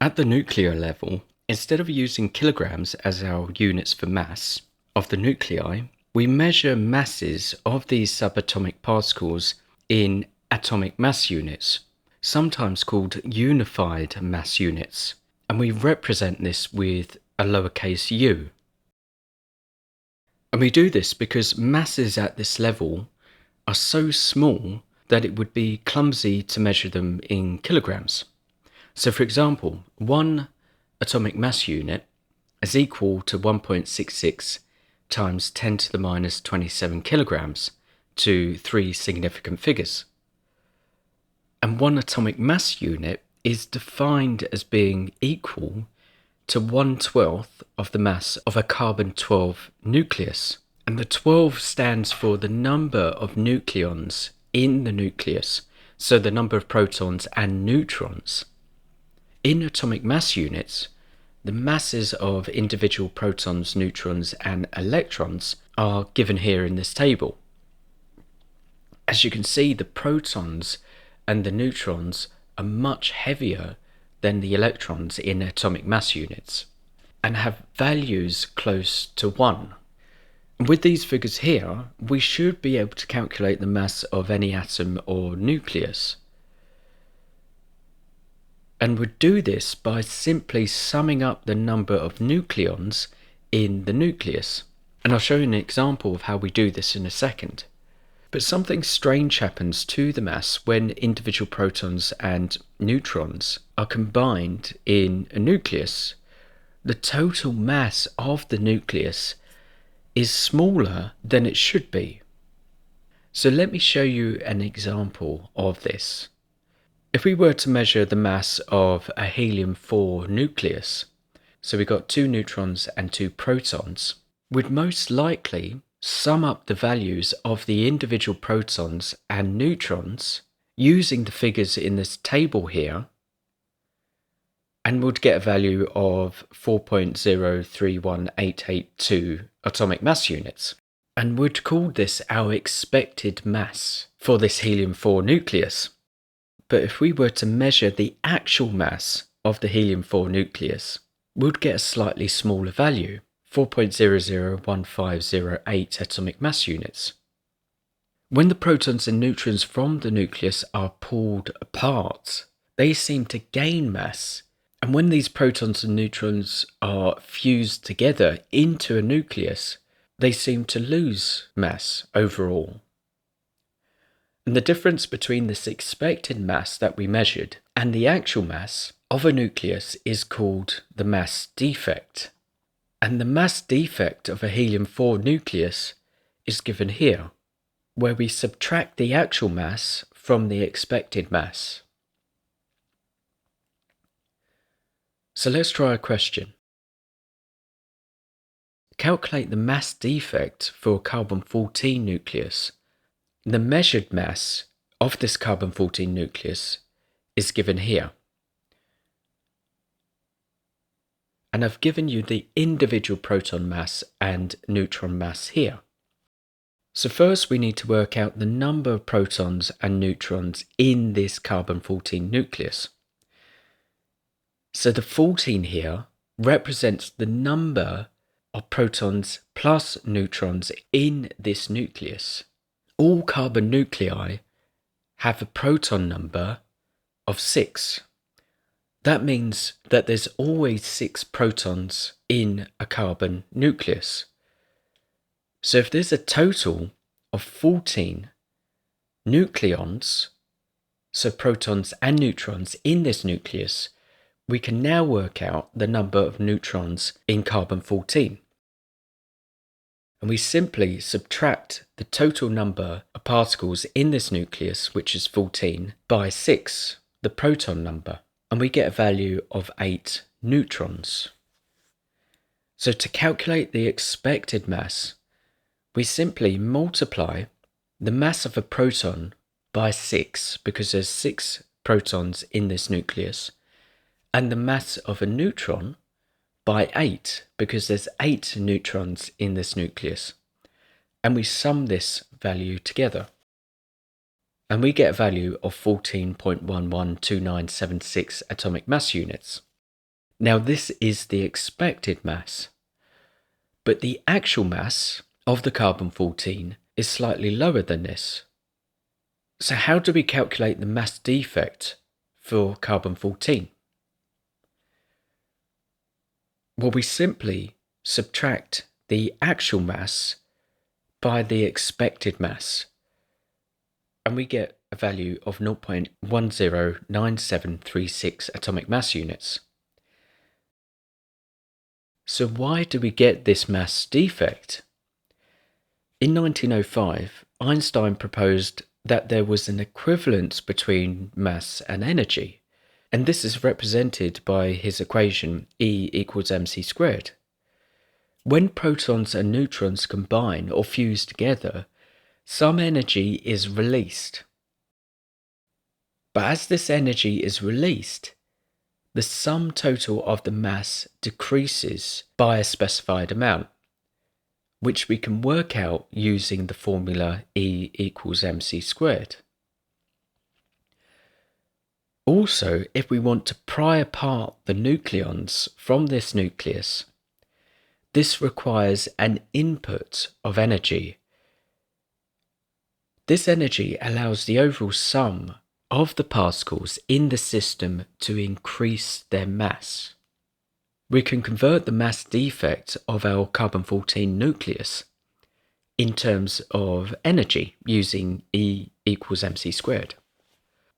At the nuclear level, instead of using kilograms as our units for mass of the nuclei, we measure masses of these subatomic particles in atomic mass units, sometimes called unified mass units, and we represent this with a lowercase u. And we do this because masses at this level are so small that it would be clumsy to measure them in kilograms. So for example, one atomic mass unit is equal to 1.66 times 10 to the minus 27 kilograms, to 3 significant figures. And one atomic mass unit is defined as being equal to 1/12 of the mass of a carbon-12 nucleus. And the 12 stands for the number of nucleons in the nucleus, so the number of protons and neutrons. In atomic mass units, the masses of individual protons, neutrons, and electrons are given here in this table. As you can see, the protons and the neutrons are much heavier than the electrons in atomic mass units and have values close to 1. With these figures here, we should be able to calculate the mass of any atom or nucleus. And would do this by simply summing up the number of nucleons in the nucleus. And I'll show you an example of how we do this in a second. But something strange happens to the mass when individual protons and neutrons are combined in a nucleus. The total mass of the nucleus is smaller than it should be. So let me show you an example of this. If we were to measure the mass of a helium-4 nucleus, so we got 2 neutrons and 2 protons, we'd most likely sum up the values of the individual protons and neutrons using the figures in this table here, and would get a value of 4.031882 atomic mass units, and would call this our expected mass for this helium-4 nucleus. But if we were to measure the actual mass of the helium-4 nucleus, we'd get a slightly smaller value, 4.001508 atomic mass units. When the protons and neutrons from the nucleus are pulled apart, they seem to gain mass. And when these protons and neutrons are fused together into a nucleus, they seem to lose mass overall. And the difference between this expected mass that we measured and the actual mass of a nucleus is called the mass defect. And the mass defect of a helium-4 nucleus is given here, where we subtract the actual mass from the expected mass. So let's try a question. Calculate the mass defect for a carbon-14 nucleus. The measured mass of this carbon-14 nucleus is given here. And I've given you the individual proton mass and neutron mass here. So first we need to work out the number of protons and neutrons in this carbon-14 nucleus. So the 14 here represents the number of protons plus neutrons in this nucleus. All carbon nuclei have a proton number of 6. That means that there's always 6 protons in a carbon nucleus. So if there's a total of 14 nucleons, so protons and neutrons in this nucleus, we can now work out the number of neutrons in carbon-14. And we simply subtract the total number of particles in this nucleus, which is 14, by 6, the proton number, and we get a value of 8 neutrons. So to calculate the expected mass, we simply multiply the mass of a proton by 6, because there's 6 protons in this nucleus, and the mass of a neutron by 8, because there's 8 neutrons in this nucleus. And we sum this value together. And we get a value of 14.112976 atomic mass units. Now this is the expected mass, but the actual mass of the carbon-14 is slightly lower than this. So how do we calculate the mass defect for carbon-14? Well, we simply subtract the actual mass by the expected mass, and we get a value of 0.109736 atomic mass units. So why do we get this mass defect? In 1905, Einstein proposed that there was an equivalence between mass and energy, and this is represented by his equation E equals mc squared. When protons and neutrons combine or fuse together, some energy is released. But as this energy is released, the sum total of the mass decreases by a specified amount, which we can work out using the formula E equals mc squared. Also, if we want to pry apart the nucleons from this nucleus, this requires an input of energy. This energy allows the overall sum of the particles in the system to increase their mass. We can convert the mass defect of our carbon-14 nucleus in terms of energy using E equals mc squared.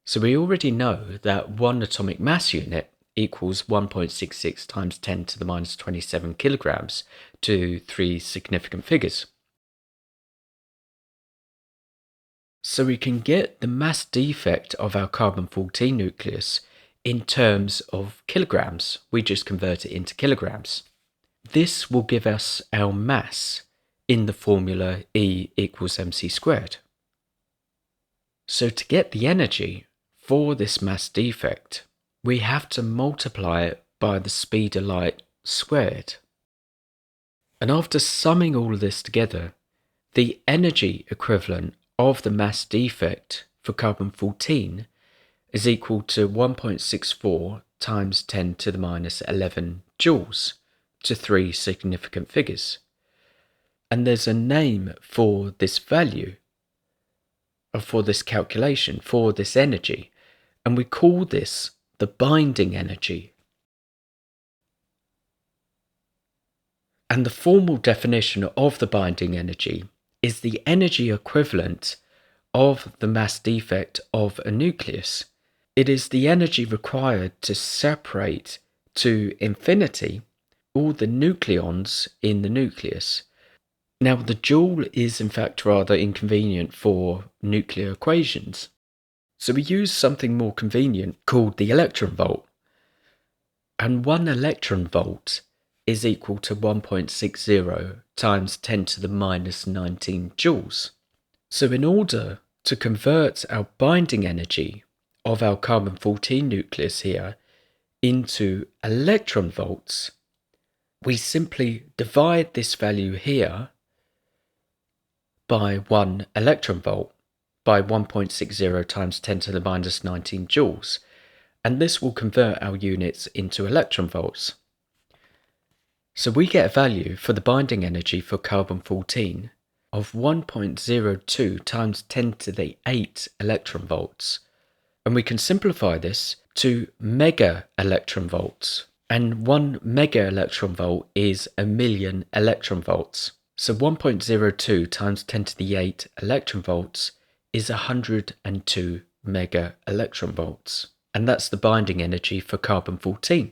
So we already know that one atomic mass unit equals 1.66 times 10 to the minus 27 kilograms to 3 significant figures. So we can get the mass defect of our carbon-14 nucleus in terms of kilograms. We just convert it into kilograms. This will give us our mass in the formula E equals mc squared. So to get the energy for this mass defect, we have to multiply it by the speed of light squared. And after summing all of this together, the energy equivalent of the mass defect for carbon-14 is equal to 1.64 times 10 to the minus 11 joules to 3 significant figures. And there's a name for this value, or for this calculation, for this energy, and we call this the binding energy. And the formal definition of the binding energy is the energy equivalent of the mass defect of a nucleus. It is the energy required to separate to infinity all the nucleons in the nucleus. Now, the joule is in fact rather inconvenient for nuclear equations, so we use something more convenient called the electron volt. And 1 electron volt is equal to 1.60 times 10 to the minus 19 joules. So in order to convert our binding energy of our carbon-14 nucleus here into electron volts, we simply divide this value here by 1 electron volt, by 1.60 times 10 to the minus 19 joules, and this will convert our units into electron volts. So we get a value for the binding energy for carbon-14 of 1.02 times 10 to the 8 electron volts. And we can simplify this to mega electron volts. And 1 mega electron volt is a million electron volts. So 1.02 times 10 to the 8 electron volts is 102 mega electron volts. And that's the binding energy for carbon-14.